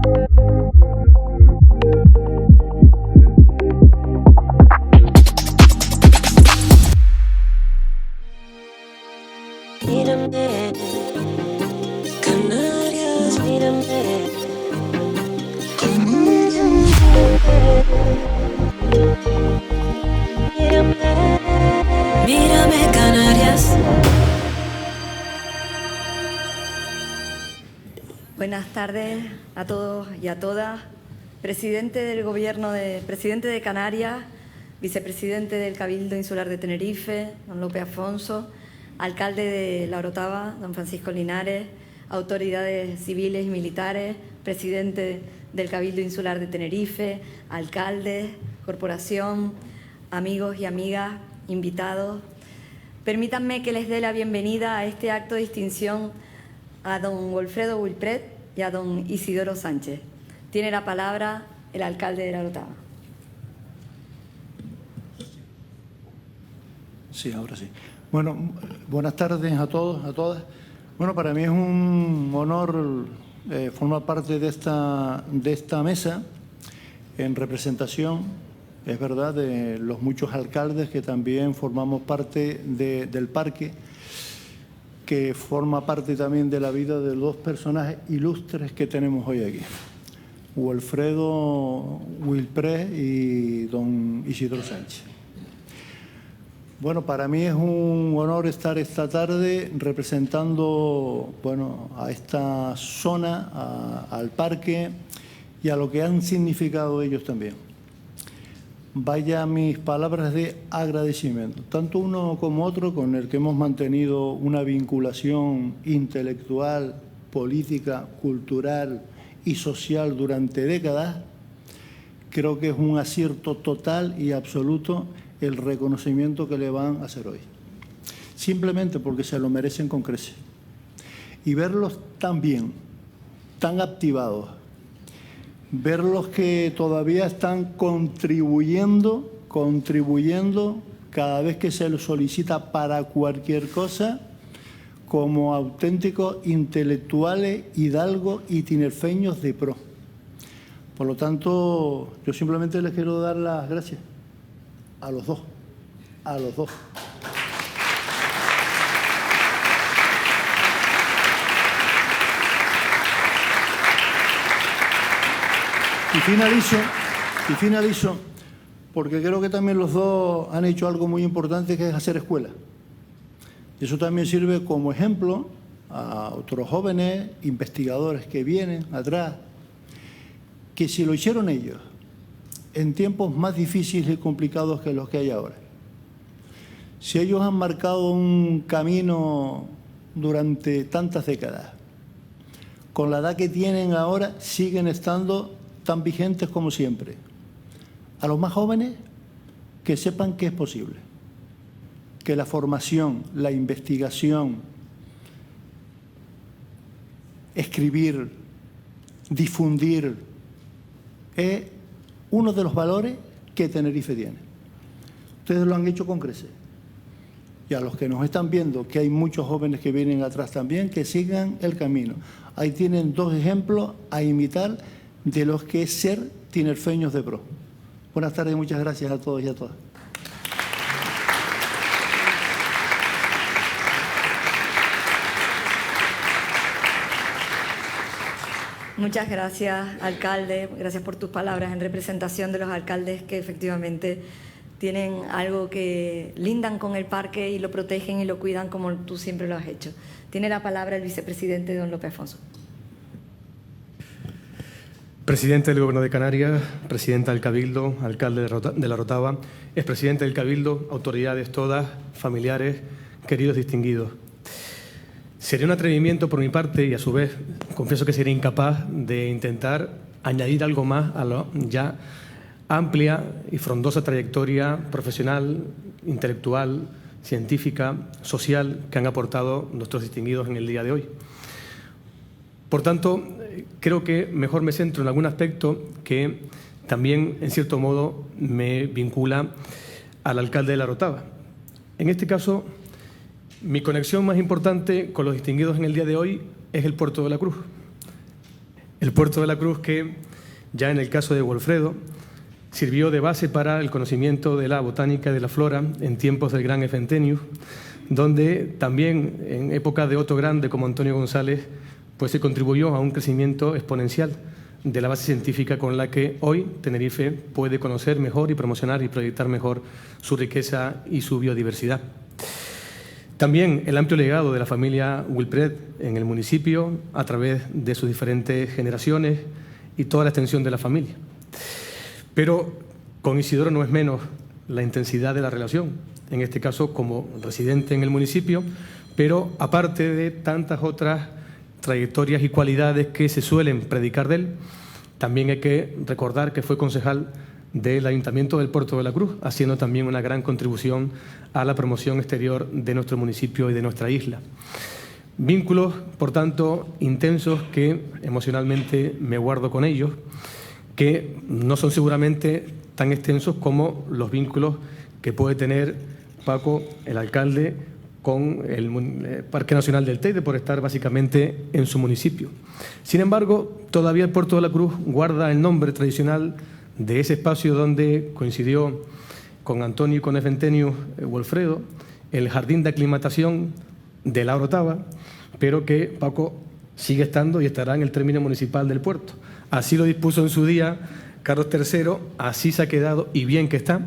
Mírame, Canarias, mírame, mírame, mírame, Canarias. Buenas tardes a todos y a todas. Presidente del Gobierno, presidente de Canarias, vicepresidente del Cabildo Insular de Tenerife, don Lope Afonso, alcalde de La Orotava, don Francisco Linares, autoridades civiles y militares, presidente del Cabildo Insular de Tenerife, alcaldes, corporación, amigos y amigas, invitados. Permítanme que les dé la bienvenida a este acto de distinción a don Wilfredo Wilpret y a don Isidoro Sánchez. Tiene la palabra el alcalde de La Orotava. Sí, ahora sí. Bueno, buenas tardes a todos, a todas. Bueno, para mí es un honor formar parte de esta mesa en representación, es verdad, de los muchos alcaldes que también formamos parte del parque, que forma parte también de la vida de dos personajes ilustres que tenemos hoy aquí. Wilfredo Wilpret y don Isidoro Sánchez. Bueno, para mí es un honor estar esta tarde representando, bueno, a esta zona, al parque y a lo que han significado ellos también. Vaya mis palabras de agradecimiento, tanto uno como otro, con el que hemos mantenido una vinculación intelectual, política, cultural y social durante décadas. Creo que es un acierto total y absoluto el reconocimiento que le van a hacer hoy, simplemente porque se lo merecen con creces. Y verlos tan bien, tan activados, verlos que todavía están contribuyendo cada vez que se les solicita para cualquier cosa, como auténticos intelectuales, hidalgos y tinerfeños de pro. Por lo tanto, yo simplemente les quiero dar las gracias a los dos, a los dos. Y finalizo, porque creo que también los dos han hecho algo muy importante, que es hacer escuela. Y eso también sirve como ejemplo a otros jóvenes investigadores que vienen atrás, que si lo hicieron ellos en tiempos más difíciles y complicados que los que hay ahora, si ellos han marcado un camino durante tantas décadas, con la edad que tienen ahora siguen estando tan vigentes como siempre. A los más jóvenes, que sepan que es posible, que la formación, la investigación, escribir, difundir, es uno de los valores que Tenerife tiene. Ustedes lo han hecho con creces. Y a los que nos están viendo, que hay muchos jóvenes que vienen atrás también, que sigan el camino. Ahí tienen dos ejemplos a imitar de los que es ser tinerfeños de pro. Buenas tardes y muchas gracias a todos y a todas. Muchas gracias, alcalde. Gracias por tus palabras en representación de los alcaldes que efectivamente tienen algo que lindan con el parque y lo protegen y lo cuidan como tú siempre lo has hecho. Tiene la palabra el vicepresidente don Lope Afonso. Presidente del Gobierno de Canarias, presidenta del Cabildo, alcalde de La Orotava, expresidente del Cabildo, autoridades todas, familiares, queridos distinguidos. Sería un atrevimiento por mi parte y a su vez confieso que sería incapaz de intentar añadir algo más a la ya amplia y frondosa trayectoria profesional, intelectual, científica, social que han aportado nuestros distinguidos en el día de hoy. Por tanto, creo que mejor me centro en algún aspecto que también, en cierto modo, me vincula al alcalde de La Orotava. En este caso, mi conexión más importante con los distinguidos en el día de hoy es el Puerto de la Cruz. El puerto de la Cruz, que ya en el caso de Wolfredo sirvió de base para el conocimiento de la botánica y de la flora en tiempos del gran Efentenius, donde también en época de otro grande como Antonio González pues se contribuyó a un crecimiento exponencial de la base científica con la que hoy Tenerife puede conocer mejor y promocionar y proyectar mejor su riqueza y su biodiversidad. También el amplio legado de la familia Wilpret en el municipio a través de sus diferentes generaciones y toda la extensión de la familia. Pero con Isidoro no es menos la intensidad de la relación, en este caso como residente en el municipio, pero aparte de tantas otras trayectorias y cualidades que se suelen predicar de él, también hay que recordar que fue concejal del Ayuntamiento del Puerto de la Cruz, haciendo también una gran contribución a la promoción exterior de nuestro municipio y de nuestra isla. Vínculos, por tanto, intensos que emocionalmente me guardo con ellos, que no son seguramente tan extensos como los vínculos que puede tener Paco, el alcalde, con el Parque Nacional del Teide, por estar básicamente en su municipio. Sin embargo, todavía el Puerto de la Cruz guarda el nombre tradicional de ese espacio donde coincidió con Antonio y con Efentenius Wolfredo, el jardín de aclimatación de la Orotava, pero que Paco sigue estando y estará en el término municipal del puerto. Así lo dispuso en su día Carlos III, así se ha quedado y bien que está,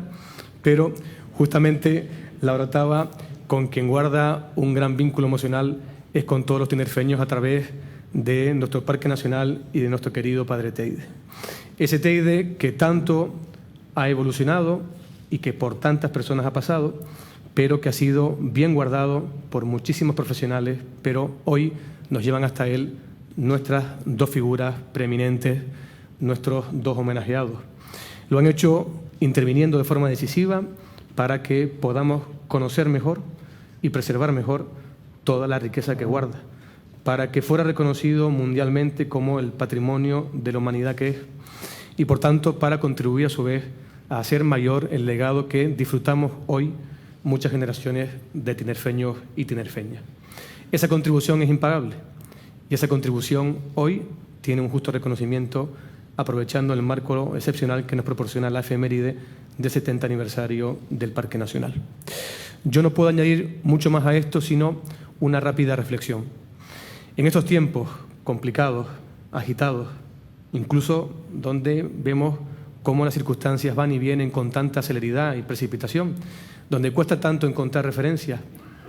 pero justamente la Orotava, con quien guarda un gran vínculo emocional, es con todos los tinerfeños a través de nuestro Parque Nacional y de nuestro querido Padre Teide. Ese Teide que tanto ha evolucionado y que por tantas personas ha pasado, pero que ha sido bien guardado por muchísimos profesionales, pero hoy nos llevan hasta él nuestras dos figuras preeminentes, nuestros dos homenajeados. Lo han hecho interviniendo de forma decisiva para que podamos conocer mejor y preservar mejor toda la riqueza que guarda, para que fuera reconocido mundialmente como el patrimonio de la humanidad que es, y por tanto para contribuir a su vez a hacer mayor el legado que disfrutamos hoy muchas generaciones de tinerfeños y tinerfeñas. Esa contribución es impagable y esa contribución hoy tiene un justo reconocimiento aprovechando el marco excepcional que nos proporciona la efeméride del 70 aniversario del Parque Nacional. Yo no puedo añadir mucho más a esto, sino una rápida reflexión. En estos tiempos complicados, agitados, incluso donde vemos cómo las circunstancias van y vienen con tanta celeridad y precipitación, donde cuesta tanto encontrar referencias,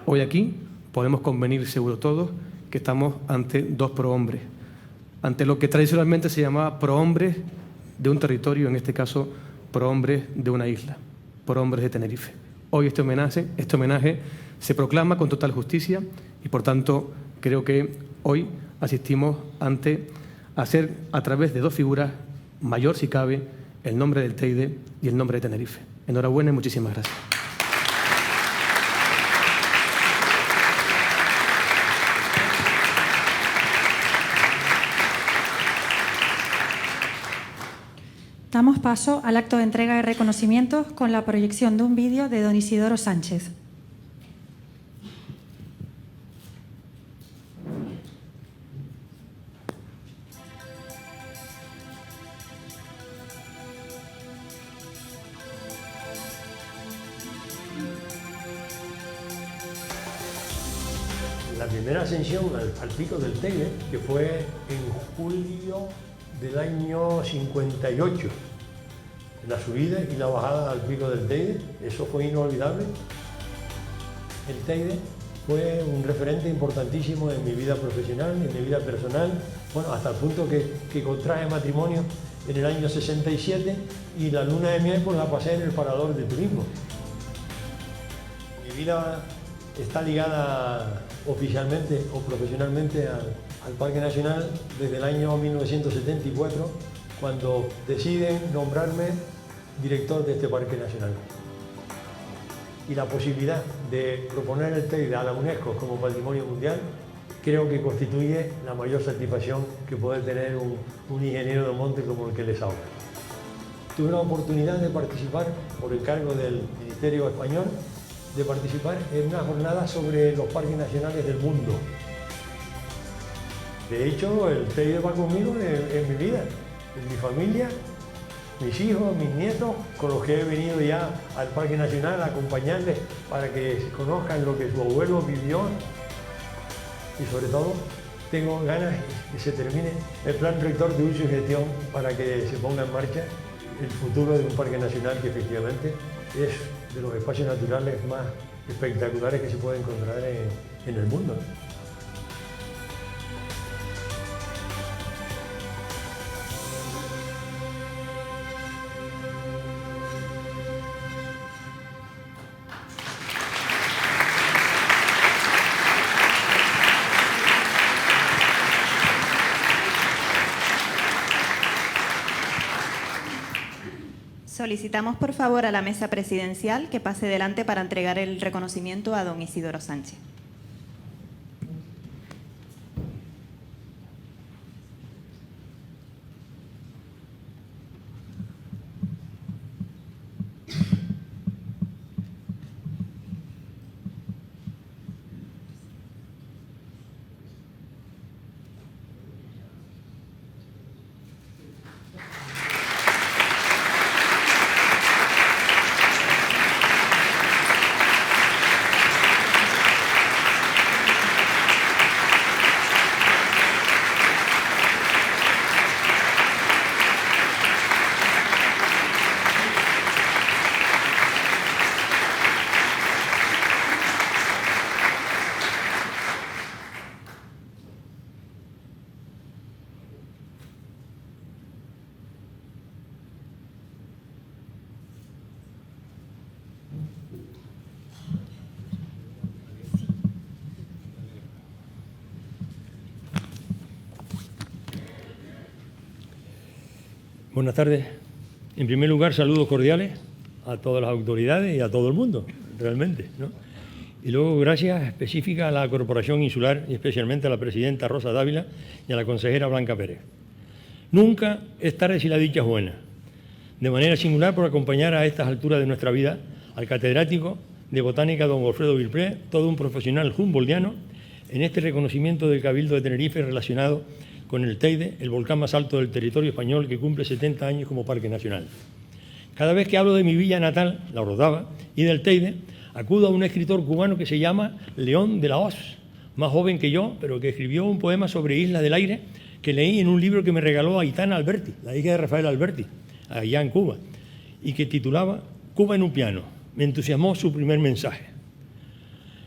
hoy aquí podemos convenir seguro todos que estamos ante dos prohombres, ante lo que tradicionalmente se llamaba prohombres de un territorio, en este caso prohombres de una isla, prohombres de Tenerife. Hoy este homenaje se proclama con total justicia y, por tanto, creo que hoy asistimos ante hacer a través de dos figuras, mayor si cabe, el nombre del Teide y el nombre de Tenerife. Enhorabuena y muchísimas gracias. Damos paso al acto de entrega de reconocimientos con la proyección de un vídeo de don Isidoro Sánchez. La primera ascensión al pico del Teide, que fue en julio del año 58, la subida y la bajada al pico del Teide, eso fue inolvidable. El Teide fue un referente importantísimo en mi vida profesional, en mi vida personal, bueno, hasta el punto que contraje matrimonio en el año 67 y la luna de miel pues la pasé en el Parador de Turismo. Mi vida está ligada oficialmente o profesionalmente al Parque Nacional desde el año 1974, cuando deciden nombrarme director de este Parque Nacional. Y la posibilidad de proponer el Teide a la UNESCO como Patrimonio Mundial creo que constituye la mayor satisfacción que puede tener un ingeniero de monte como el que les habla. Tuve la oportunidad de participar por el cargo del Ministerio Español, de participar en una jornada sobre los parques nacionales del mundo. De hecho, el Teide va conmigo en mi vida, en mi familia, mis hijos, mis nietos, con los que he venido ya al Parque Nacional a acompañarles para que conozcan lo que su abuelo vivió. Y sobre todo, tengo ganas que se termine el plan rector de uso y gestión para que se ponga en marcha el futuro de un parque nacional que efectivamente es de los espacios naturales más espectaculares que se puede encontrar en el mundo. Solicitamos por favor a la mesa presidencial que pase delante para entregar el reconocimiento a don Isidoro Sánchez. Buenas tardes. En primer lugar, saludos cordiales a todas las autoridades y a todo el mundo, realmente, ¿no? Y luego, gracias específicas a la Corporación Insular y especialmente a la presidenta Rosa Dávila y a la consejera Blanca Pérez. Nunca es tarde si la dicha es buena. De manera singular por acompañar a estas alturas de nuestra vida al catedrático de Botánica don Godofredo Vilpré, todo un profesional humboldtiano, en este reconocimiento del Cabildo de Tenerife relacionado con el Teide, el volcán más alto del territorio español que cumple 70 años como parque nacional. Cada vez que hablo de mi villa natal, La Orotava, y del Teide, acudo a un escritor cubano que se llama León de la Hoz, más joven que yo, pero que escribió un poema sobre Isla del Aire que leí en un libro que me regaló Aitana Alberti, la hija de Rafael Alberti, allá en Cuba, y que titulaba Cuba en un piano. Me entusiasmó su primer mensaje.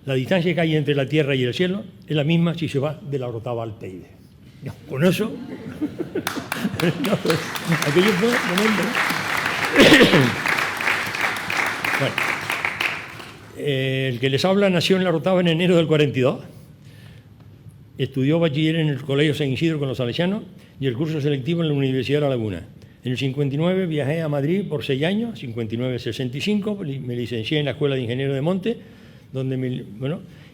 La distancia que hay entre la tierra y el cielo es la misma si se va de La Orotava al Teide. No, con eso, no, pues, aquello fue un momento. Bueno, el que les habla nació en La Orotava en enero del 42. Estudió bachiller en el Colegio San Isidro con los salesianos y el curso selectivo en la Universidad de La Laguna. En el 59 viajé a Madrid por 6 años, 59-65, me licencié en la Escuela de Ingenieros de Monte, donde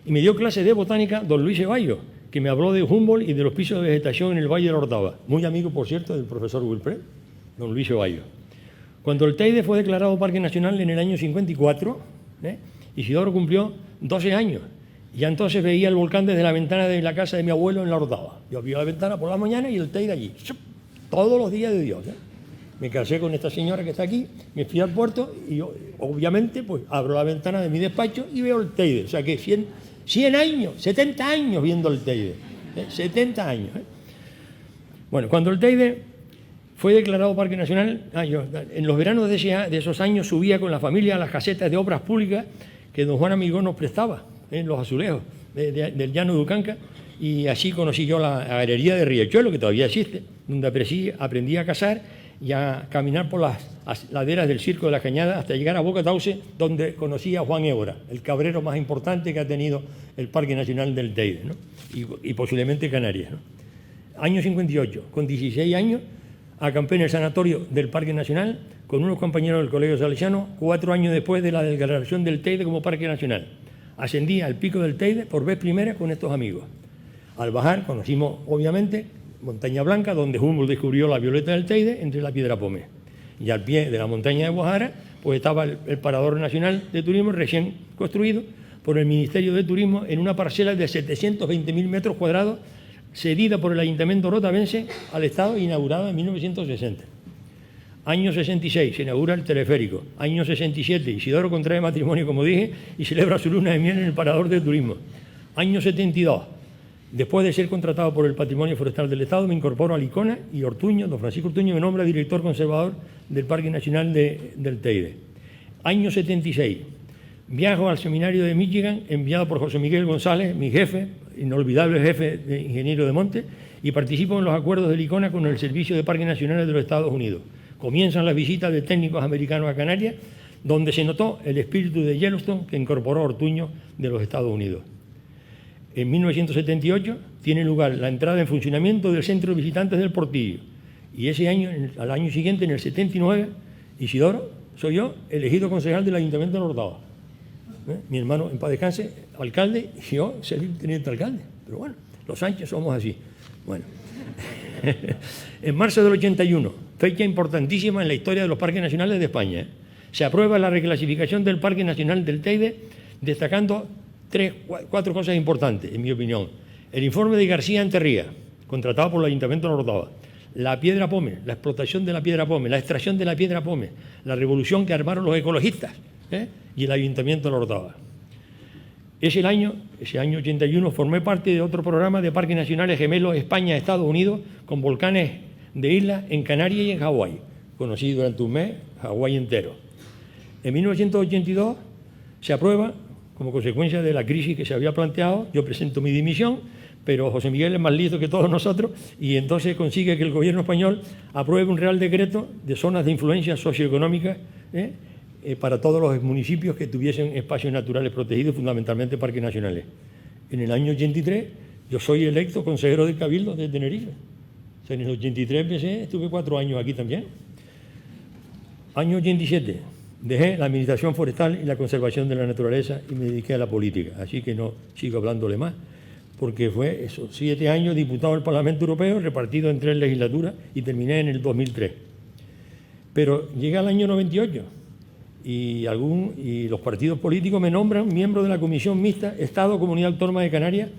y me dio clase de botánica don Luis Ceballos, que me habló de Humboldt y de los pisos de vegetación en el Valle de la Orotava. Muy amigo, por cierto, del profesor Vilpré, don Luis Ceballos. Cuando el Teide fue declarado Parque Nacional en el año 54, Isidoro cumplió 12 años. Y ya entonces veía el volcán desde la ventana de la casa de mi abuelo en La Orotava. Yo abría la ventana por la mañana y el Teide allí. Todos los días de Dios. Me casé con esta señora que está aquí, me fui al puerto y yo, obviamente, pues abro la ventana de mi despacho y veo el Teide. O sea que 100 años, 70 años viendo el Teide. 70 años. Bueno, cuando el Teide fue declarado Parque Nacional, yo en los veranos de esos años subía con la familia a las casetas de obras públicas que don Juan Amigón nos prestaba, los azulejos del llano de Ucanca, y así conocí yo la aguerería de Riachuelo, que todavía existe, donde aprendí a cazar y a caminar por las laderas del Circo de la Cañada hasta llegar a Boca Tauce, donde conocí a Juan Évora, el cabrero más importante que ha tenido el Parque Nacional del Teide, ¿no? y posiblemente Canarias, ¿no? Año 58, con 16 años, acampé en el sanatorio del Parque Nacional con unos compañeros del Colegio Salesiano, 4 años después de la declaración del Teide como Parque Nacional. Ascendí al pico del Teide por vez primera con estos amigos. Al bajar conocimos, obviamente, Montaña Blanca, donde Humboldt descubrió la violeta del Teide entre la piedra Pómez. Y al pie de la montaña de Guajara, pues estaba el Parador Nacional de Turismo recién construido por el Ministerio de Turismo en una parcela de 720.000 metros cuadrados cedida por el Ayuntamiento rotavense al Estado, inaugurada en 1960. Año 66, se inaugura el teleférico. Año 67, Isidoro contrae matrimonio, como dije, y celebra su luna de miel en el Parador del Turismo. Año 72, después de ser contratado por el Patrimonio Forestal del Estado, me incorporo a Licona y Ortuño, don Francisco Ortuño, me nombra director conservador del Parque Nacional del Teide. Año 76, viajo al seminario de Michigan, enviado por José Miguel González, mi jefe, inolvidable jefe de ingeniero de monte, y participo en los acuerdos de Licona con el Servicio de Parques Nacionales de los Estados Unidos. Comienzan las visitas de técnicos americanos a Canarias, donde se notó el espíritu de Yellowstone que incorporó Ortuño de los Estados Unidos. En 1978 tiene lugar la entrada en funcionamiento del Centro de Visitantes del Portillo. Y ese año, al año siguiente, en el 79, Isidoro, soy yo, elegido concejal del Ayuntamiento de La Orotava. Mi hermano, en paz descanse, alcalde, y yo, ser teniente alcalde. Pero bueno, los Sánchez somos así. Bueno. En marzo del 81, fecha importantísima en la historia de los parques nacionales de España, se aprueba la reclasificación del Parque Nacional del Teide, destacando cuatro cosas importantes, en mi opinión. El informe de García Enterría, contratado por el Ayuntamiento de La Orotava, la piedra pome, la explotación de la piedra pome, la extracción de la piedra pome, la revolución que armaron los ecologistas y el Ayuntamiento de La Orotava. Ese año 81, formé parte de otro programa de parques nacionales gemelos España-Estados Unidos con volcanes de islas en Canarias y en Hawái. Conocí durante un mes Hawái entero. En 1982 se aprueba, como consecuencia de la crisis que se había planteado, yo presento mi dimisión, pero José Miguel es más listo que todos nosotros y entonces consigue que el gobierno español apruebe un Real Decreto de zonas de influencia socioeconómica para todos los municipios que tuviesen espacios naturales protegidos, fundamentalmente parques nacionales. En el año 83 yo soy electo consejero del Cabildo de Tenerife. O sea, en el 83 empecé, estuve 4 años aquí también. Año 87 dejé la administración forestal y la conservación de la naturaleza y me dediqué a la política. Así que no sigo hablándole más, porque fue esos 7 años diputado del Parlamento Europeo, repartido en 3 legislaturas y terminé en el 2003. Pero llegué al año 98 y los partidos políticos me nombran miembro de la Comisión Mixta Estado-Comunidad Autónoma de Canarias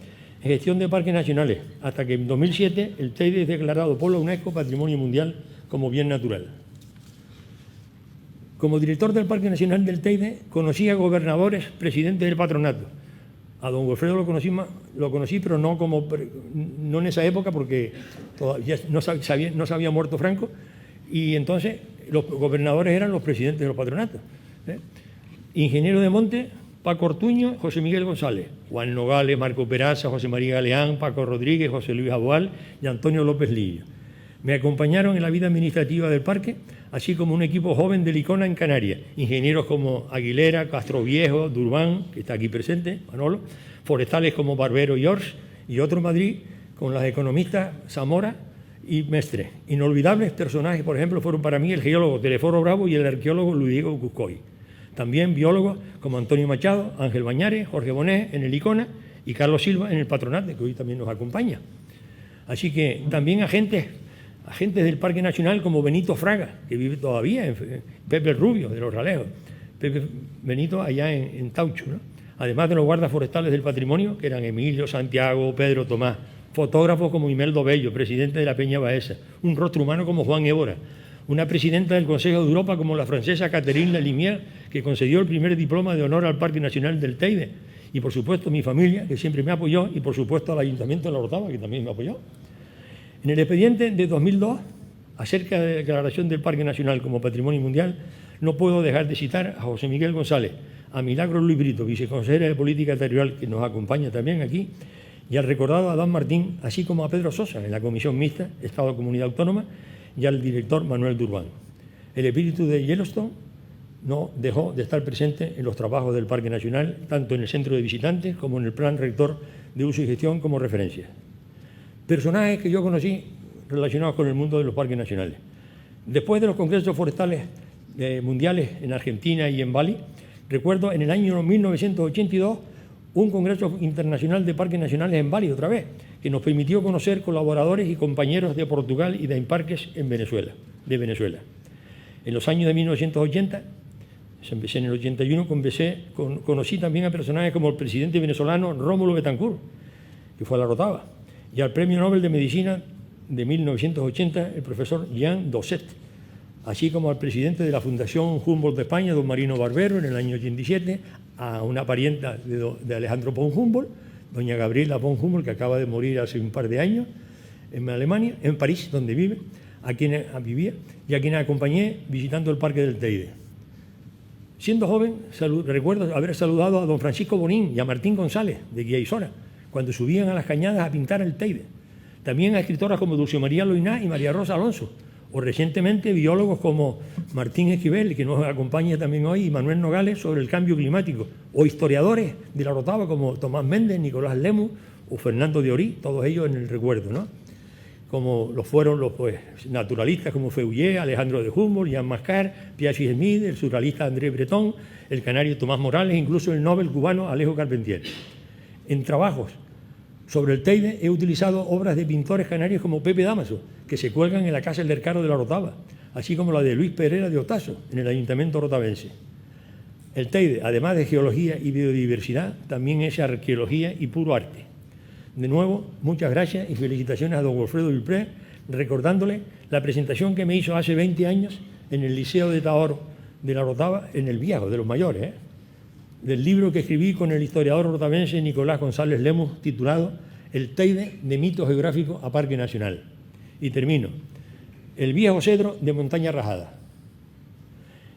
en gestión de parques nacionales, hasta que en 2007 el Teide es declarado por la UNESCO Patrimonio Mundial como bien natural. Como director del Parque Nacional del Teide, conocí a gobernadores, presidentes del patronato. A don Wilfredo lo conocí, pero no en esa época, porque todavía no se había muerto Franco, y entonces los gobernadores eran los presidentes de los patronatos. Ingeniero de monte, Paco Ortuño, José Miguel González, Juan Nogales, Marco Peraza, José María Galeán, Paco Rodríguez, José Luis Aboal y Antonio López Lillo. Me acompañaron en la vida administrativa del parque, así como un equipo joven de Licona en Canarias, ingenieros como Aguilera, Castro Viejo, Durbán, que está aquí presente, Manolo, forestales como Barbero y Ors, y otro en Madrid con las economistas Zamora y Mestre. Inolvidables personajes, por ejemplo, fueron para mí el geólogo Teleforo Bravo y el arqueólogo Luis Diego Cuscoy. También biólogos como Antonio Machado, Ángel Bañares, Jorge Bonet en el Icona y Carlos Silva en el Patronato, que hoy también nos acompaña. Así que también agentes del Parque Nacional como Benito Fraga, que vive todavía, Pepe Rubio, de Los Ralejos, Benito allá en Taucho, ¿no? Además de los guardas forestales del patrimonio, que eran Emilio, Santiago, Pedro, Tomás, fotógrafos como Imeldo Bello, presidente de la Peña Baeza, un rostro humano como Juan Évora, una presidenta del Consejo de Europa como la francesa Catherine Lalimière, que concedió el primer diploma de honor al Parque Nacional del Teide, y por supuesto mi familia, que siempre me apoyó, y por supuesto al Ayuntamiento de La Orotava, que también me apoyó. En el expediente de 2002, acerca de la declaración del Parque Nacional como Patrimonio Mundial, no puedo dejar de citar a José Miguel González, a Milagros Luis Brito, viceconsejera de Política Territorial, que nos acompaña también aquí, y al recordado Adán Martín, así como a Pedro Sosa, en la Comisión Mixta Estado-Comunidad Autónoma, y al director Manuel Durbán. El espíritu de Yellowstone no dejó de estar presente en los trabajos del Parque Nacional, tanto en el centro de visitantes como en el plan rector de uso y gestión como referencia. Personajes que yo conocí relacionados con el mundo de los parques nacionales. Después de los congresos forestales mundiales en Argentina y en Bali, recuerdo en el año 1982 un congreso internacional de parques nacionales en Bali otra vez, que nos permitió conocer colaboradores y compañeros de Portugal y de Imparques de Venezuela. En los años de 1980, empecé en el 81, conocí también a personajes como el presidente venezolano Rómulo Betancourt, que fue a La Orotava, y al Premio Nobel de Medicina de 1980, el profesor Jean Dosset, así como al presidente de la Fundación Humboldt de España, don Marino Barbero, en el año 87, a una parienta de Alejandro von Humboldt, doña Gabriela von Humboldt, que acaba de morir hace un par de años en Alemania, en París, donde vive, vivía, y a quien acompañé visitando el Parque del Teide. Siendo joven, recuerdo haber saludado a don Francisco Bonín y a Martín González, de Guiaisora, cuando subían a las cañadas a pintar el Teide. También a escritoras como Dulce María Loiná y María Rosa Alonso, o recientemente biólogos como Martín Esquivel, que nos acompaña también hoy, y Manuel Nogales sobre el cambio climático, o historiadores de la Orotava como Tomás Méndez, Nicolás Lemus o Fernando de Orí, todos ellos en el recuerdo, ¿no? Como lo fueron los naturalistas como Feuillé, Alejandro de Humboldt, Jean Mascar, Piazzi Smith, el surrealista André Breton, el canario Tomás Morales, incluso el Nobel cubano Alejo Carpentier. En trabajos sobre el Teide he utilizado obras de pintores canarios como Pepe Dámaso, que se cuelgan en la Casa del Carro de la Orotava, así como la de Luis Pereira de Otazo, en el Ayuntamiento rotavense. El Teide, además de geología y biodiversidad, también es arqueología y puro arte. De nuevo, muchas gracias y felicitaciones a don Wilfredo Vilpré, recordándole la presentación que me hizo hace 20 años en el Liceo de Tahor de la Orotava, en el viejo, de los mayores, del libro que escribí con el historiador rotavense Nicolás González Lemus, titulado El Teide de mito geográfico a Parque Nacional. Y termino. El viejo cedro de Montaña Rajada.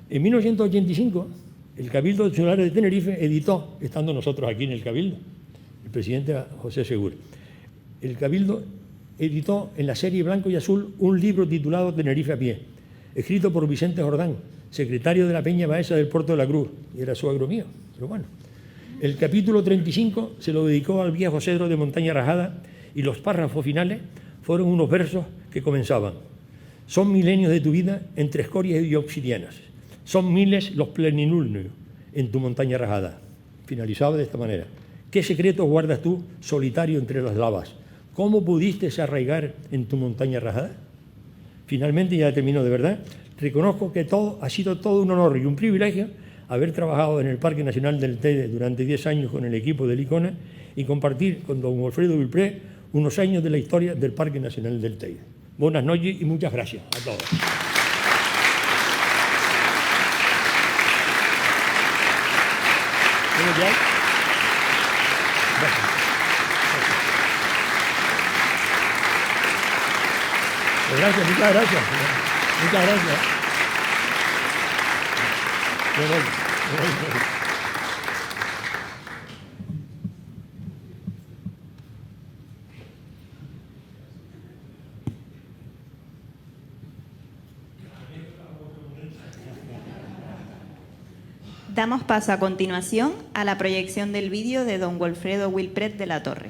En 1985, el Cabildo Insular de Tenerife editó, estando nosotros aquí en el Cabildo, el presidente José Segura, el Cabildo editó en la serie Blanco y Azul un libro titulado Tenerife a pie, escrito por Vicente Jordán, secretario de la Peña Baeza del Puerto de la Cruz, y era suegro mío, pero bueno. El capítulo 35 se lo dedicó al viejo cedro de Montaña Rajada y los párrafos finales fueron unos versos que comenzaban: son milenios de tu vida entre escorias y obsidianas, son miles los plenilunios en tu montaña rajada. Finalizaba de esta manera: ¿qué secretos guardas tú solitario entre las lavas? ¿Cómo pudiste arraigar en tu montaña rajada? Finalmente, ya termino de verdad, reconozco que ha sido todo un honor y un privilegio haber trabajado en el Parque Nacional del Teide durante 10 años con el equipo del ICONA y compartir con don Wilfredo Vilpré unos años de la historia del Parque Nacional del Teide. Buenas noches y muchas gracias a todos. Gracias, muchas gracias. Muchas gracias. Damos paso a continuación a la proyección del vídeo de don Wilfredo Vilpré de la Torre.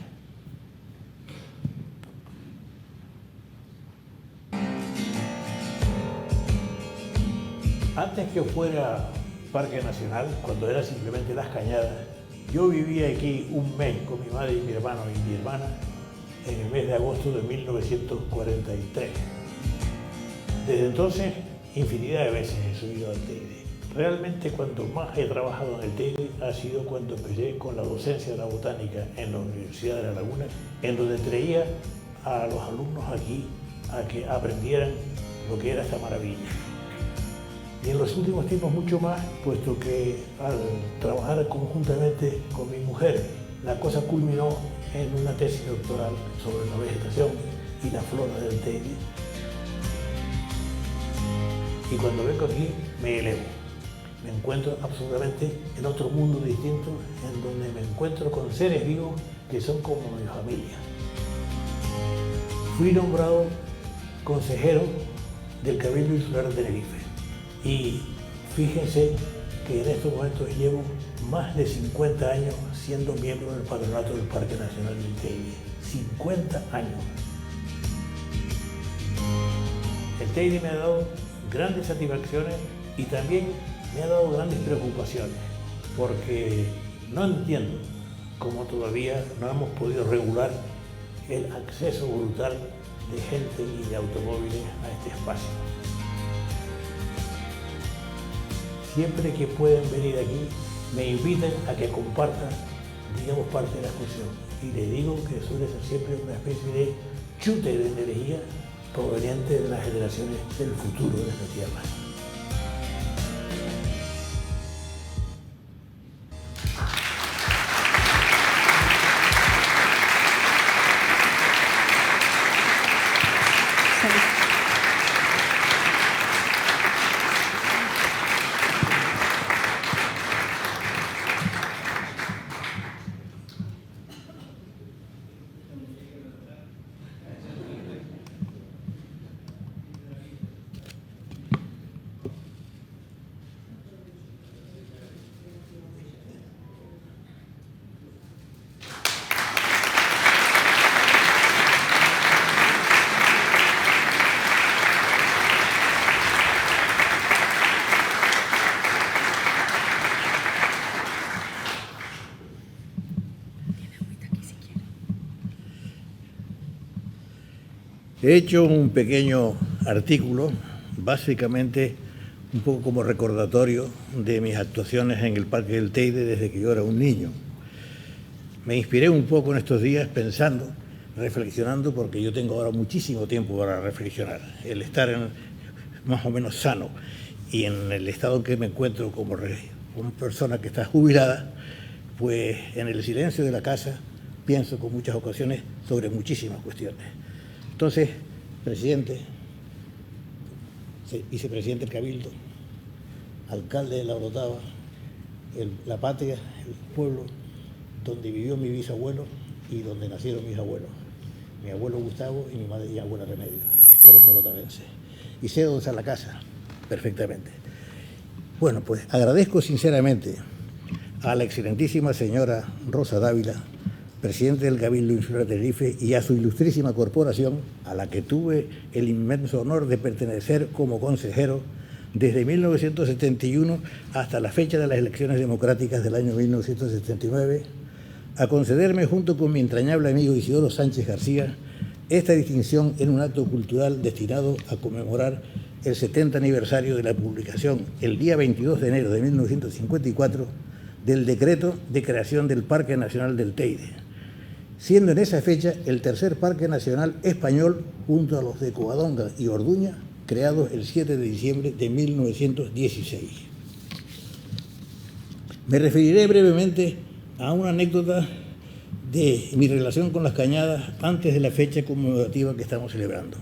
Antes que fuera Parque Nacional, cuando era simplemente Las Cañadas, yo vivía aquí un mes con mi madre y mi hermano y mi hermana en el mes de agosto de 1943. Desde entonces, infinidad de veces he subido al Teide. Realmente cuando más he trabajado en el Teide ha sido cuando empecé con la docencia de la botánica en la Universidad de La Laguna, en donde traía a los alumnos aquí a que aprendieran lo que era esta maravilla. Y en los últimos tiempos mucho más, puesto que al trabajar conjuntamente con mi mujer, la cosa culminó en una tesis doctoral sobre la vegetación y la flora del Teide. Y cuando vengo aquí me elevo. Me encuentro absolutamente en otro mundo distinto, en donde me encuentro con seres vivos que son como mi familia. Fui nombrado consejero del Cabildo Insular de Tenerife y fíjense que en estos momentos llevo más de 50 años siendo miembro del patronato del Parque Nacional del Teide. 50 años. El Teide me ha dado grandes satisfacciones y también me ha dado grandes preocupaciones, porque no entiendo cómo todavía no hemos podido regular el acceso brutal de gente y de automóviles a este espacio. Siempre que pueden venir aquí, me invitan a que compartan, digamos, parte de la excursión. y le digo que suele ser siempre una especie de chute de energía proveniente de las generaciones del futuro de esta tierra. He hecho un pequeño artículo, básicamente un poco como recordatorio de mis actuaciones en el Parque del Teide desde que yo era un niño. Me inspiré un poco en estos días pensando, reflexionando, porque yo tengo ahora muchísimo tiempo para reflexionar. El estar más o menos sano y en el estado en que me encuentro como persona que está jubilada, pues en el silencio de la casa pienso con muchas ocasiones sobre muchísimas cuestiones. Entonces, presidente, vicepresidente del Cabildo, alcalde de La Orotava, la patria, el pueblo donde vivió mi bisabuelo y donde nacieron mis abuelos, mi abuelo Gustavo y mi madre y abuela Remedios, fueron orotavenses. Y sé dónde está la casa, perfectamente. Bueno, pues agradezco sinceramente a la excelentísima señora Rosa Dávila, presidente del Cabildo Insular de Tenerife, y a su ilustrísima corporación, a la que tuve el inmenso honor de pertenecer como consejero desde 1971 hasta la fecha de las elecciones democráticas del año 1979, a concederme junto con mi entrañable amigo Isidoro Sánchez García esta distinción en un acto cultural destinado a conmemorar el 70 aniversario de la publicación, el día 22 de enero de 1954, del decreto de creación del Parque Nacional del Teide, siendo en esa fecha el tercer parque nacional español junto a los de Covadonga y Orduña, creados el 7 de diciembre de 1916. Me referiré brevemente a una anécdota de mi relación con las cañadas antes de la fecha conmemorativa que estamos celebrando.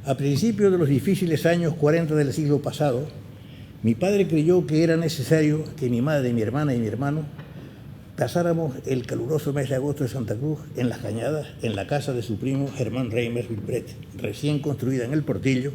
A principios de los difíciles años 40 del siglo pasado, mi padre creyó que era necesario que mi madre, mi hermana y mi hermano pasáramos el caluroso mes de agosto de Santa Cruz en las cañadas, en la casa de su primo Germán Reimers Vilbret, recién construida en el Portillo,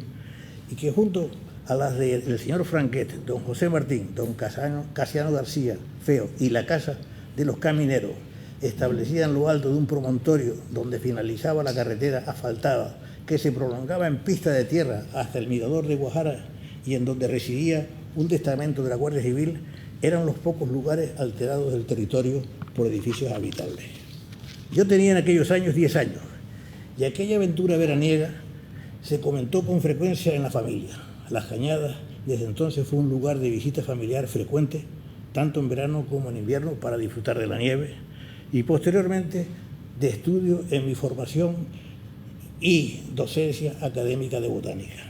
y que junto a las del señor Franquet, don José Martín, don Casiano García Feo y la casa de los camineros, establecida en lo alto de un promontorio donde finalizaba la carretera asfaltada que se prolongaba en pista de tierra hasta el mirador de Guajara y en donde residía un testamento de la Guardia Civil, eran los pocos lugares alterados del territorio por edificios habitables. Yo tenía en aquellos años 10 años y aquella aventura veraniega se comentó con frecuencia en la familia. Las Cañadas desde entonces fue un lugar de visita familiar frecuente, tanto en verano como en invierno, para disfrutar de la nieve y posteriormente de estudio en mi formación y docencia académica de botánica.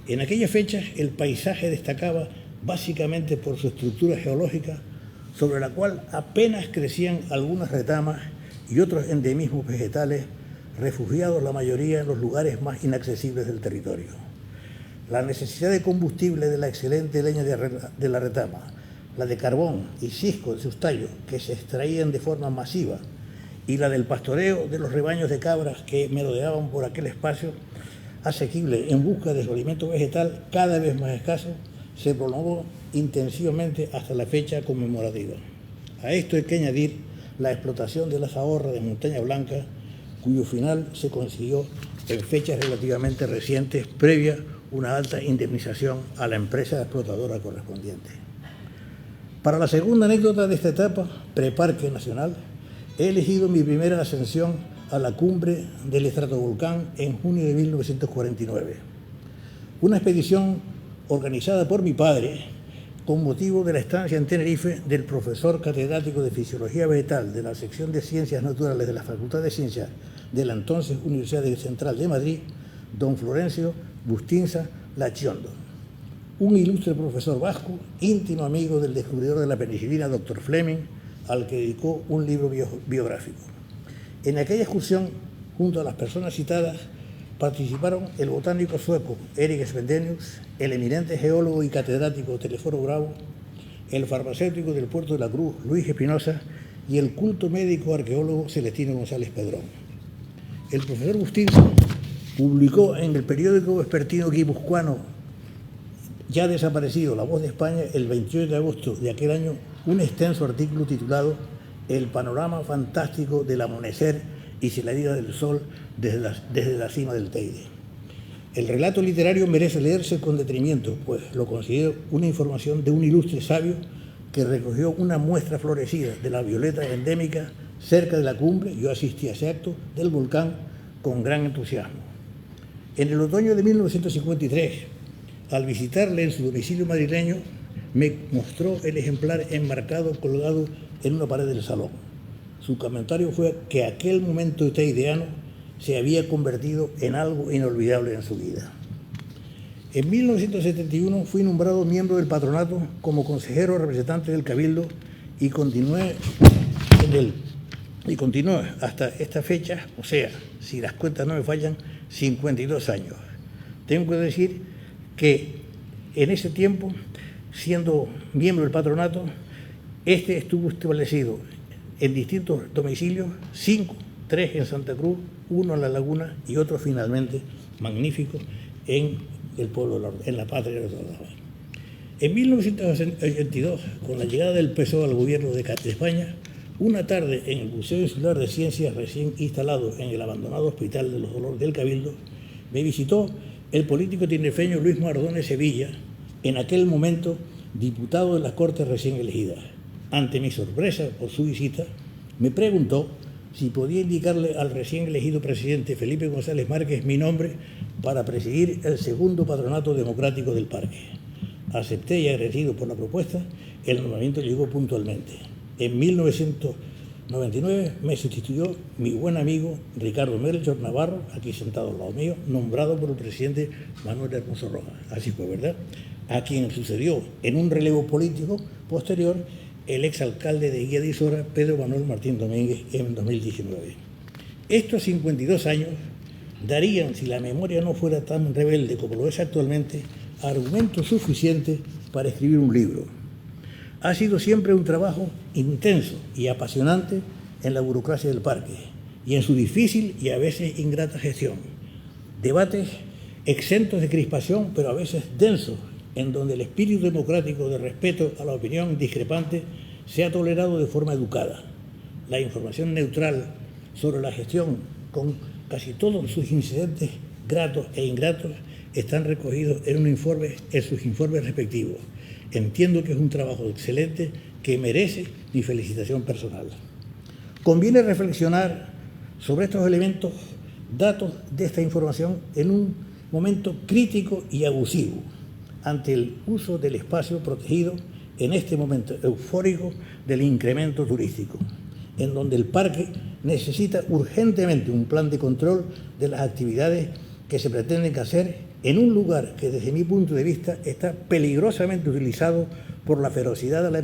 En aquellas fechas el paisaje destacaba básicamente por su estructura geológica, sobre la cual apenas crecían algunas retamas y otros endemismos vegetales, refugiados la mayoría en los lugares más inaccesibles del territorio. La necesidad de combustible de la excelente leña de la retama, la de carbón y cisco de sus tallos, que se extraían de forma masiva, y la del pastoreo de los rebaños de cabras que merodeaban por aquel espacio asequible en busca de su alimento vegetal cada vez más escaso, se prolongó intensivamente hasta la fecha conmemorativa. A esto hay que añadir la explotación de las ahorras de Montaña Blanca, cuyo final se consiguió en fechas relativamente recientes, previa una alta indemnización a la empresa explotadora correspondiente. Para la segunda anécdota de esta etapa, preparque nacional, he elegido mi primera ascensión a la cumbre del estratovolcán en junio de 1949. Una expedición organizada por mi padre, con motivo de la estancia en Tenerife del profesor catedrático de Fisiología Vegetal de la sección de Ciencias Naturales de la Facultad de Ciencias de la entonces Universidad Central de Madrid, don Florencio Bustinza Lachiondo, un ilustre profesor vasco, íntimo amigo del descubridor de la penicilina, doctor Fleming, al que dedicó un libro biográfico. En aquella excursión, junto a las personas citadas, participaron el botánico sueco Erik Svendenius, el eminente geólogo y catedrático Telesforo Bravo, el farmacéutico del Puerto de la Cruz Luis Espinosa y el culto médico arqueólogo Celestino González Pedrón. El profesor Bustinza publicó en el periódico vespertino guipuzcoano ya desaparecido La Voz de España el 28 de agosto de aquel año un extenso artículo titulado El panorama fantástico del amanecer y salida del sol desde la cima del Teide. El relato literario merece leerse con detenimiento, pues lo considero una información de un ilustre sabio que recogió una muestra florecida de la violeta endémica cerca de la cumbre, yo asistí a ese acto, del volcán con gran entusiasmo. En el otoño de 1953, al visitarle en su domicilio madrileño, me mostró el ejemplar enmarcado, colgado en una pared del salón. Su comentario fue que aquel momento teideano se había convertido en algo inolvidable en su vida. En 1971 fui nombrado miembro del patronato como consejero representante del Cabildo y continué hasta esta fecha, o sea, si las cuentas no me fallan, 52 años. Tengo que decir que en ese tiempo, siendo miembro del patronato, este estuvo establecido en distintos domicilios, 5, 3 en Santa Cruz, 1 en La Laguna y otro finalmente magnífico en el pueblo, en la patria de Rotava. En 1982, con la llegada del PSOE al gobierno de España, una tarde en el Museo Insular de Ciencias recién instalado en el abandonado Hospital de los Dolores del Cabildo, me visitó el político tinerfeño Luis Mardones Sevilla, en aquel momento diputado de las Cortes recién elegidas. Ante mi sorpresa por su visita, me preguntó si podía indicarle al recién elegido presidente Felipe González Márquez mi nombre para presidir el segundo patronato democrático del parque. Acepté y agradecido por la propuesta, el nombramiento llegó puntualmente. En 1999 me sustituyó mi buen amigo Ricardo Melchor Navarro, aquí sentado al lado mío, nombrado por el presidente Manuel Hermoso Rojas. Así fue, ¿verdad? A quien sucedió en un relevo político posterior el exalcalde de Guía de Isora, Pedro Manuel Martín Domínguez, en 2019. Estos 52 años darían, si la memoria no fuera tan rebelde como lo es actualmente, argumentos suficientes para escribir un libro. Ha sido siempre un trabajo intenso y apasionante en la burocracia del parque y en su difícil y a veces ingrata gestión. Debates exentos de crispación, pero a veces densos, en donde el espíritu democrático de respeto a la opinión discrepante se ha tolerado de forma educada. La información neutral sobre la gestión, con casi todos sus incidentes gratos e ingratos, están recogidos en sus informes respectivos. Entiendo que es un trabajo excelente que merece mi felicitación personal. Conviene reflexionar sobre estos elementos, datos de esta información en un momento crítico y abusivo ante el uso del espacio protegido en este momento eufórico del incremento turístico, en donde el parque necesita urgentemente un plan de control de las actividades que se pretenden hacer en un lugar que desde mi punto de vista está peligrosamente utilizado por la ferocidad de la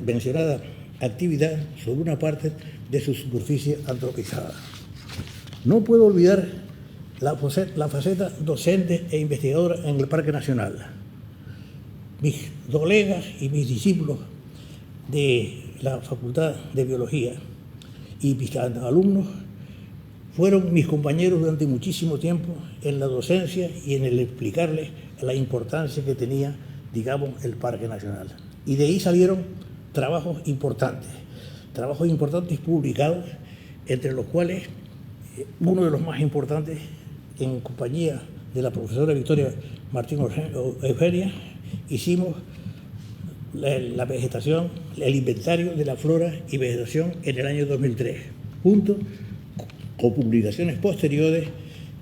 mencionada actividad sobre una parte de su superficie antropizada. No puedo olvidar la faceta docente e investigadora en el Parque Nacional. Mis colegas y mis discípulos de la Facultad de Biología y mis alumnos fueron mis compañeros durante muchísimo tiempo en la docencia y en el explicarles la importancia que tenía, digamos, el Parque Nacional. Y de ahí salieron trabajos importantes publicados, entre los cuales uno de los más importantes, en compañía de la profesora Victoria Martín Eugenia, hicimos la vegetación, el inventario de la flora y vegetación en el año 2003, junto con publicaciones posteriores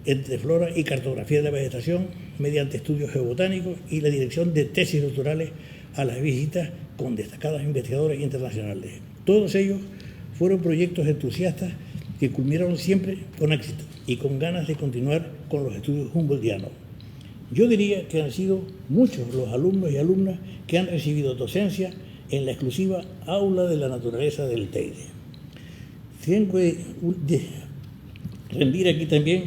entre flora y cartografía de la vegetación mediante estudios geobotánicos y la dirección de tesis doctorales a las visitas con destacados investigadores internacionales. Todos ellos fueron proyectos entusiastas que culminaron siempre con éxito y con ganas de continuar con los estudios humboldtianos. Yo diría que han sido muchos los alumnos y alumnas que han recibido docencia en la exclusiva aula de la naturaleza del Teide. Tengo que rendir aquí también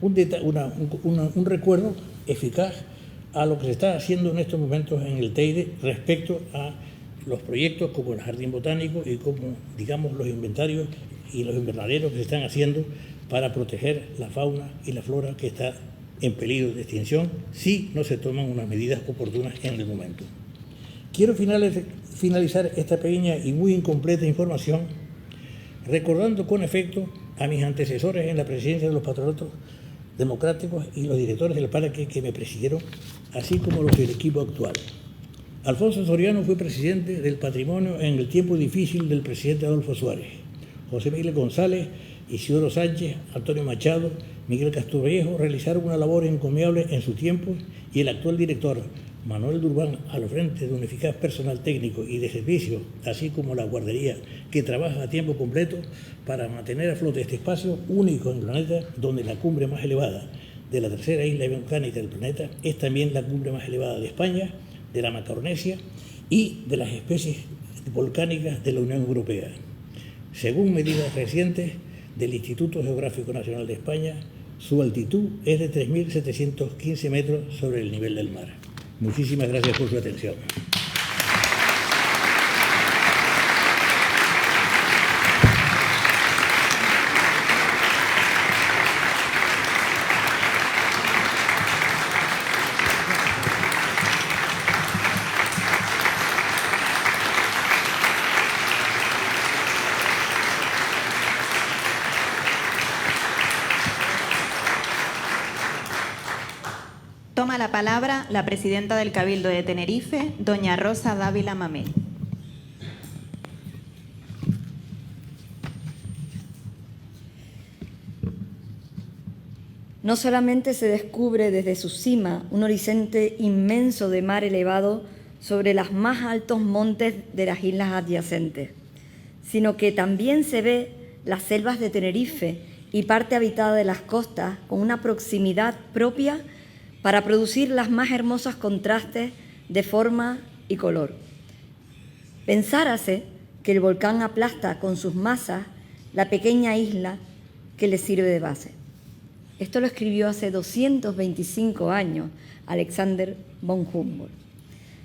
un recuerdo eficaz a lo que se está haciendo en estos momentos en el Teide respecto a los proyectos como el Jardín Botánico y como, digamos, los inventarios y los invernaderos que se están haciendo para proteger la fauna y la flora que está en peligro de extinción si no se toman unas medidas oportunas en el momento. Quiero finalizar esta pequeña y muy incompleta información recordando con efecto a mis antecesores en la presidencia de los patronatos democráticos y los directores del parque que me presidieron, así como los del equipo actual. Alfonso Soriano fue presidente del patrimonio en el tiempo difícil del presidente Adolfo Suárez. José Miguel González, Isidoro Sánchez, Antonio Machado, Miguel Castroviejo realizaron una labor encomiable en su tiempo y el actual director, Manuel Durbán, al frente de un eficaz personal técnico y de servicio, así como la guardería que trabaja a tiempo completo para mantener a flote este espacio único en el planeta, donde la cumbre más elevada de la tercera isla volcánica del planeta es también la cumbre más elevada de España, de la Macaronesia y de las especies volcánicas de la Unión Europea. Según medidas recientes del Instituto Geográfico Nacional de España, su altitud es de 3.715 metros sobre el nivel del mar. Muchísimas gracias por su atención. Toma la palabra la presidenta del Cabildo de Tenerife, doña Rosa Dávila Mamel. No solamente se descubre desde su cima un horizonte inmenso de mar elevado sobre los más altos montes de las islas adyacentes, sino que también se ve las selvas de Tenerife y parte habitada de las costas con una proximidad propia para producir los más hermosos contrastes de forma y color. Pensárase que el volcán aplasta con sus masas la pequeña isla que le sirve de base. Esto lo escribió hace 225 años Alexander von Humboldt.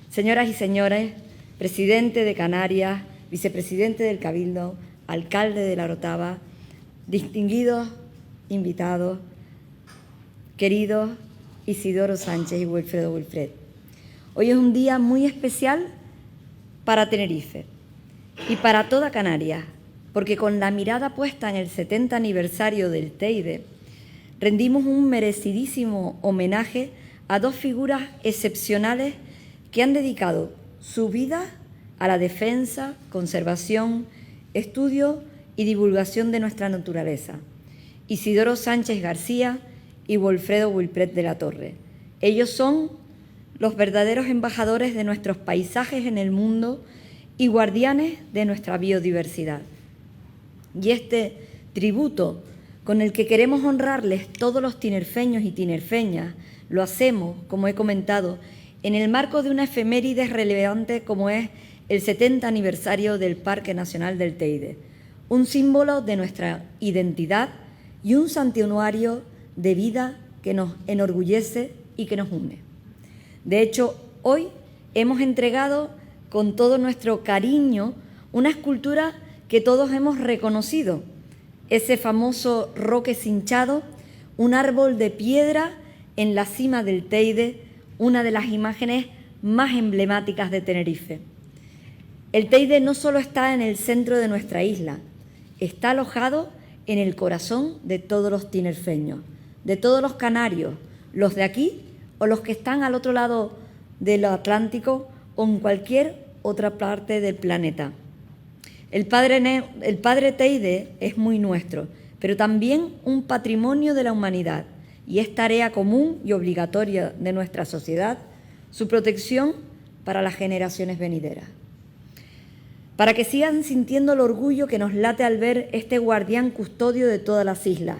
Señoras y señores, presidente de Canarias, vicepresidente del Cabildo, alcalde de La Orotava, distinguidos invitados, queridos Isidoro Sánchez y Wilfredo Wilfred. Hoy es un día muy especial para Tenerife y para toda Canarias, porque con la mirada puesta en el 70 aniversario del Teide, rendimos un merecidísimo homenaje a dos figuras excepcionales que han dedicado su vida a la defensa, conservación, estudio y divulgación de nuestra naturaleza: Isidoro Sánchez García y Wilfredo Wilfred de la Torre. Ellos son los verdaderos embajadores de nuestros paisajes en el mundo y guardianes de nuestra biodiversidad. Y este tributo con el que queremos honrarles todos los tinerfeños y tinerfeñas, lo hacemos, como he comentado, en el marco de una efeméride relevante como es el 70 aniversario del Parque Nacional del Teide, un símbolo de nuestra identidad y un santuario de vida que nos enorgullece y que nos une. De hecho, hoy hemos entregado con todo nuestro cariño una escultura que todos hemos reconocido, ese famoso roque cinchado, un árbol de piedra en la cima del Teide, una de las imágenes más emblemáticas de Tenerife. El Teide no solo está en el centro de nuestra isla, está alojado en el corazón de todos los tinerfeños, de todos los canarios, los de aquí o los que están al otro lado del Atlántico o en cualquier otra parte del planeta. El padre Teide es muy nuestro, pero también un patrimonio de la humanidad, y es tarea común y obligatoria de nuestra sociedad su protección para las generaciones venideras. Para que sigan sintiendo el orgullo que nos late al ver este guardián custodio de todas las islas,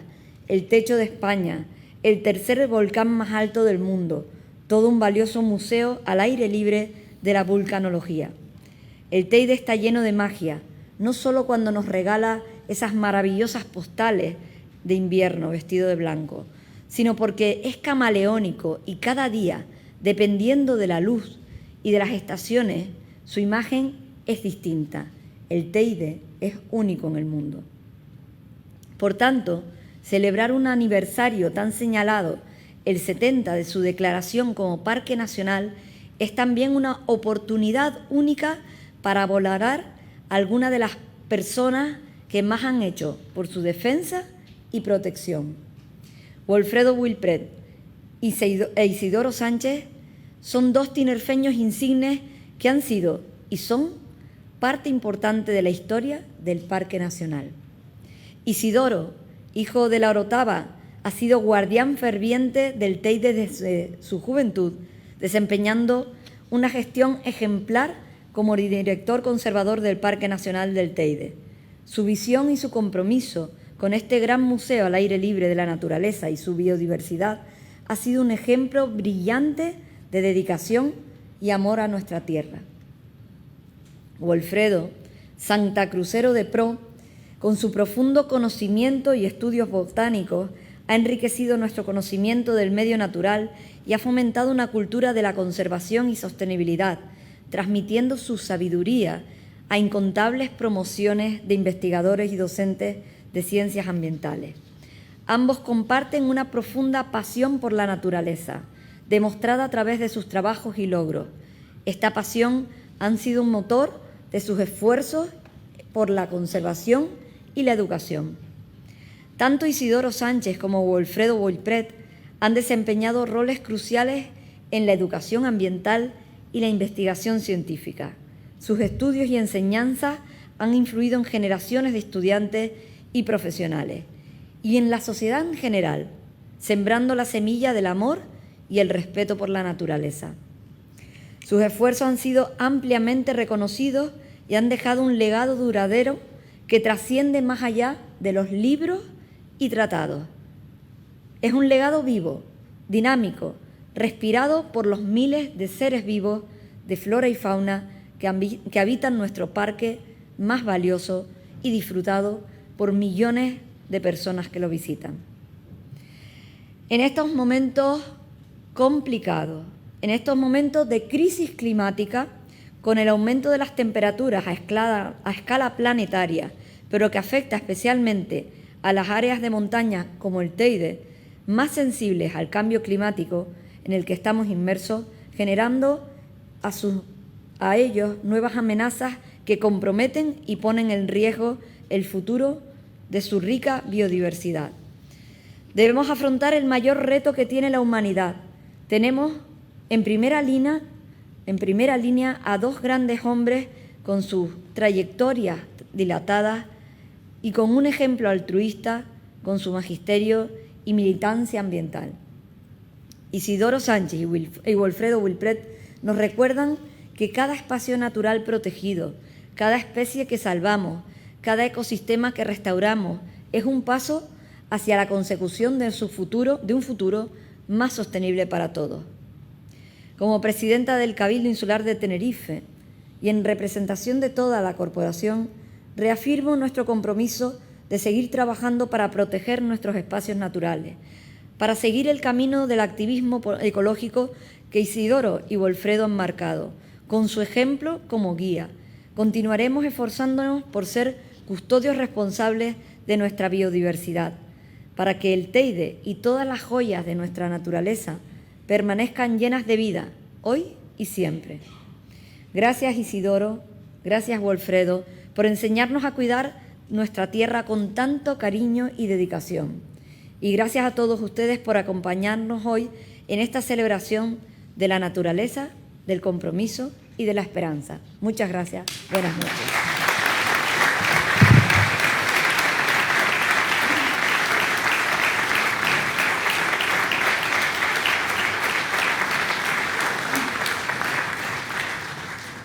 el techo de España, el tercer volcán más alto del mundo, todo un valioso museo al aire libre de la vulcanología. El Teide está lleno de magia, no solo cuando nos regala esas maravillosas postales de invierno vestido de blanco, sino porque es camaleónico y cada día, dependiendo de la luz y de las estaciones, su imagen es distinta. El Teide es único en el mundo. Por tanto, celebrar un aniversario tan señalado, el 70 de su declaración como Parque Nacional, es también una oportunidad única para valorar a algunas de las personas que más han hecho por su defensa y protección. Wilfredo Wilpret e Isidoro Sánchez son dos tinerfeños insignes que han sido y son parte importante de la historia del Parque Nacional. Isidoro, hijo de la Orotava, ha sido guardián ferviente del Teide desde su juventud, desempeñando una gestión ejemplar como director conservador del Parque Nacional del Teide. Su visión y su compromiso con este gran museo al aire libre de la naturaleza y su biodiversidad ha sido un ejemplo brillante de dedicación y amor a nuestra tierra. Wilfredo, santacrucero de pro, con su profundo conocimiento y estudios botánicos, ha enriquecido nuestro conocimiento del medio natural y ha fomentado una cultura de la conservación y sostenibilidad, transmitiendo su sabiduría a incontables promociones de investigadores y docentes de ciencias ambientales. Ambos comparten una profunda pasión por la naturaleza, demostrada a través de sus trabajos y logros. Esta pasión ha sido un motor de sus esfuerzos por la conservación y la educación. Tanto Isidoro Sánchez como Wilfredo Wilpret han desempeñado roles cruciales en la educación ambiental y la investigación científica. Sus estudios y enseñanzas han influido en generaciones de estudiantes y profesionales y en la sociedad en general, sembrando la semilla del amor y el respeto por la naturaleza. Sus esfuerzos han sido ampliamente reconocidos y han dejado un legado duradero que trasciende más allá de los libros y tratados. Es un legado vivo, dinámico, respirado por los miles de seres vivos de flora y fauna que habitan nuestro parque más valioso y disfrutado por millones de personas que lo visitan. En estos momentos complicados, en estos momentos de crisis climática, con el aumento de las temperaturas a escala planetaria, pero que afecta especialmente a las áreas de montaña como el Teide, más sensibles al cambio climático en el que estamos inmersos, generando a ellos nuevas amenazas que comprometen y ponen en riesgo el futuro de su rica biodiversidad. Debemos afrontar el mayor reto que tiene la humanidad. Tenemos en primera línea a dos grandes hombres con sus trayectorias dilatadas y con un ejemplo altruista con su magisterio y militancia ambiental. Isidoro Sánchez y Wilfredo Wilpret nos recuerdan que cada espacio natural protegido, cada especie que salvamos, cada ecosistema que restauramos es un paso hacia la consecución de un futuro más sostenible para todos. Como presidenta del Cabildo Insular de Tenerife y en representación de toda la corporación, reafirmo nuestro compromiso de seguir trabajando para proteger nuestros espacios naturales, para seguir el camino del activismo ecológico que Isidoro y Wilfredo han marcado, con su ejemplo como guía. Continuaremos esforzándonos por ser custodios responsables de nuestra biodiversidad, para que el Teide y todas las joyas de nuestra naturaleza permanezcan llenas de vida, hoy y siempre. Gracias Isidoro, gracias Wilfredo, por enseñarnos a cuidar nuestra tierra con tanto cariño y dedicación. Y gracias a todos ustedes por acompañarnos hoy en esta celebración de la naturaleza, del compromiso y de la esperanza. Muchas gracias. Buenas noches.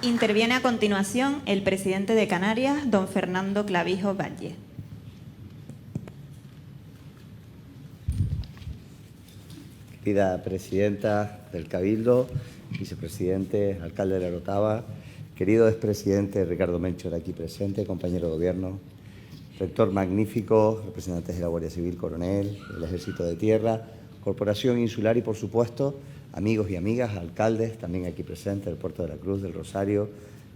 Interviene a continuación el presidente de Canarias, don Fernando Clavijo Valle. Querida presidenta del Cabildo, vicepresidente, alcalde de La Orotava, querido expresidente Ricardo Melchor aquí presente, compañero de gobierno, rector magnífico, representantes de la Guardia Civil, coronel, del Ejército de Tierra, Corporación Insular y, por supuesto, amigos y amigas, alcaldes, también aquí presentes del Puerto de la Cruz, del Rosario,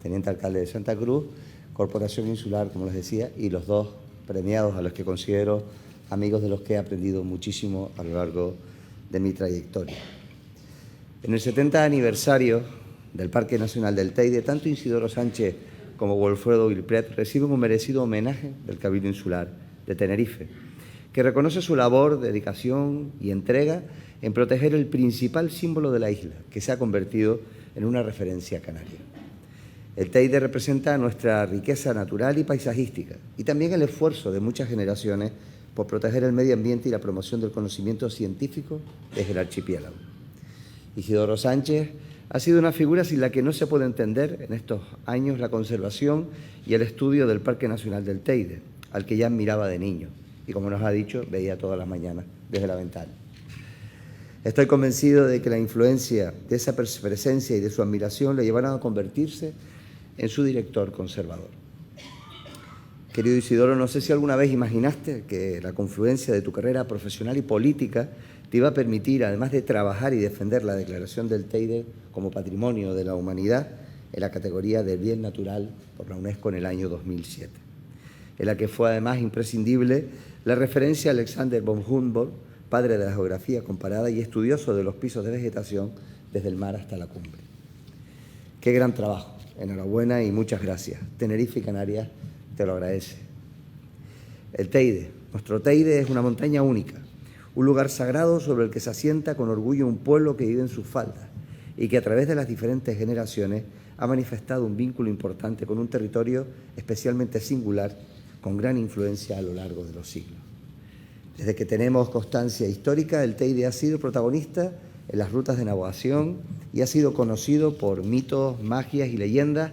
teniente alcalde de Santa Cruz, Corporación Insular, como les decía, y los dos premiados a los que considero amigos de los que he aprendido muchísimo a lo largo de mi trayectoria. En el 70 aniversario del Parque Nacional del Teide, tanto Isidoro Sánchez como Wilfredo Wilpret reciben un merecido homenaje del Cabildo Insular de Tenerife, que reconoce su labor, dedicación y entrega en proteger el principal símbolo de la isla, que se ha convertido en una referencia canaria. El Teide representa nuestra riqueza natural y paisajística y también el esfuerzo de muchas generaciones por proteger el medio ambiente y la promoción del conocimiento científico desde el archipiélago. Isidoro Sánchez ha sido una figura sin la que no se puede entender en estos años la conservación y el estudio del Parque Nacional del Teide, al que ya admiraba de niño y, como nos ha dicho, veía todas las mañanas desde la ventana. Estoy convencido de que la influencia de esa presencia y de su admiración le llevaron a convertirse en su director conservador. Querido Isidoro, no sé si alguna vez imaginaste que la confluencia de tu carrera profesional y política te iba a permitir, además de trabajar y defender la declaración del Teide como Patrimonio de la Humanidad en la categoría de Bien Natural por la UNESCO en el año 2007, en la que fue además imprescindible la referencia a Alexander von Humboldt, padre de la geografía comparada y estudioso de los pisos de vegetación desde el mar hasta la cumbre. Qué gran trabajo, enhorabuena y muchas gracias. Tenerife y Canarias te lo agradece. El Teide, nuestro Teide es una montaña única, un lugar sagrado sobre el que se asienta con orgullo un pueblo que vive en sus faldas y que a través de las diferentes generaciones ha manifestado un vínculo importante con un territorio especialmente singular, con gran influencia a lo largo de los siglos. Desde que tenemos constancia histórica, el Teide ha sido protagonista en las rutas de navegación y ha sido conocido por mitos, magias y leyendas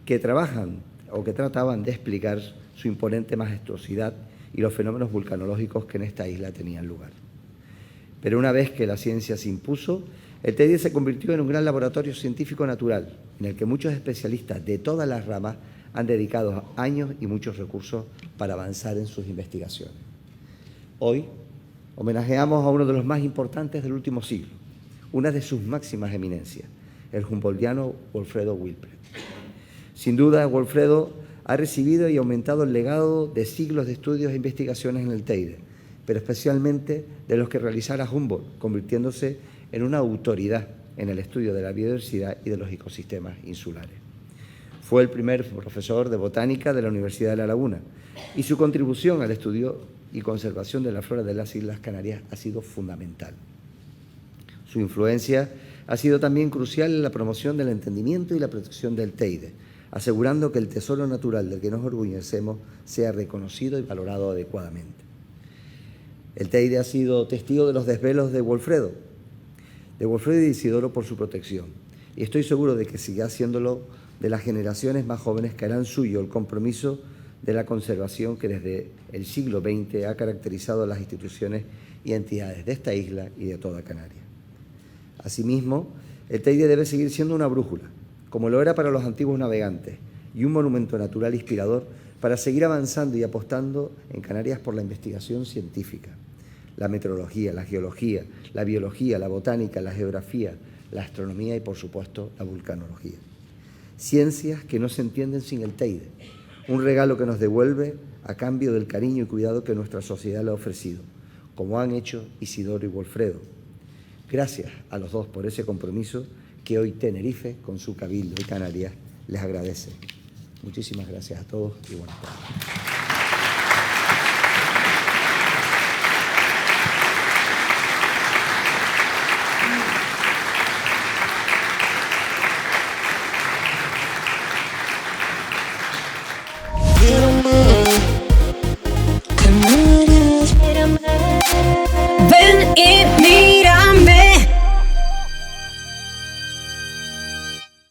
que trabajan o que trataban de explicar su imponente majestuosidad y los fenómenos vulcanológicos que en esta isla tenían lugar. Pero una vez que la ciencia se impuso, el Teide se convirtió en un gran laboratorio científico natural, en el que muchos especialistas de todas las ramas han dedicado años y muchos recursos para avanzar en sus investigaciones. Hoy homenajeamos a uno de los más importantes del último siglo, una de sus máximas eminencias, el humboldtiano Wilfredo Wilpret. Sin duda, Wilfredo ha recibido y aumentado el legado de siglos de estudios e investigaciones en el Teide, pero especialmente de los que realizara Humboldt, convirtiéndose en una autoridad en el estudio de la biodiversidad y de los ecosistemas insulares. Fue el primer profesor de botánica de la Universidad de La Laguna y su contribución al estudio y conservación de la flora de las Islas Canarias ha sido fundamental. Su influencia ha sido también crucial en la promoción del entendimiento y la protección del Teide, asegurando que el tesoro natural del que nos orgullecemos sea reconocido y valorado adecuadamente. El Teide ha sido testigo de los desvelos de Wilfredo y Isidoro por su protección, y estoy seguro de que seguirá haciéndolo de las generaciones más jóvenes que harán suyo el compromiso de la conservación que desde el siglo XX ha caracterizado a las instituciones y entidades de esta isla y de toda Canarias. Asimismo, el Teide debe seguir siendo una brújula, como lo era para los antiguos navegantes, y un monumento natural inspirador para seguir avanzando y apostando en Canarias por la investigación científica, la meteorología, la geología, la biología, la botánica, la geografía, la astronomía y, por supuesto, la vulcanología. Ciencias que no se entienden sin el Teide, un regalo que nos devuelve a cambio del cariño y cuidado que nuestra sociedad le ha ofrecido, como han hecho Isidoro y Wilfredo. Gracias a los dos por ese compromiso que hoy Tenerife, con su Cabildo y Canarias, les agradece. Muchísimas gracias a todos y buenas tardes.